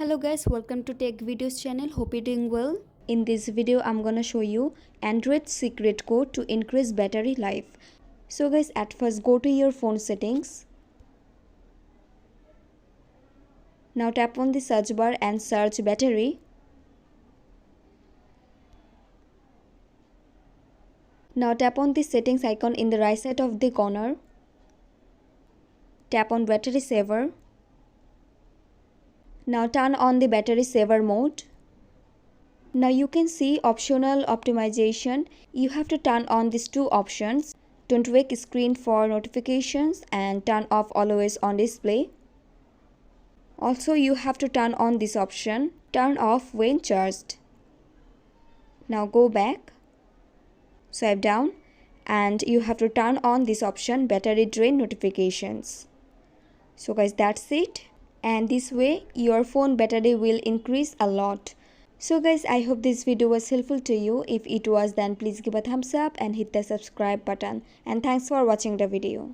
Hello guys, welcome to Tech Videos channel. Hope you're doing well. In this video, I'm gonna show you Android secret code to increase battery life. So guys, at first go to your phone settings. Now tap on the search bar and search battery. Now tap on the settings icon in the right side of the corner. Tap on battery saver. Now turn on the battery saver mode. Now you can see optional optimization. You have to turn on these two options. Don't wake screen for notifications and turn off always on display. Also you have to turn on this option, turn off when charged. Now go back, swipe down, and you have to turn on this option, battery drain notifications. So guys, that's it, and this way your phone battery will increase a lot. So guys, I hope this video was helpful to you. If it was, then please give a thumbs up and hit the subscribe button, and thanks for watching the video.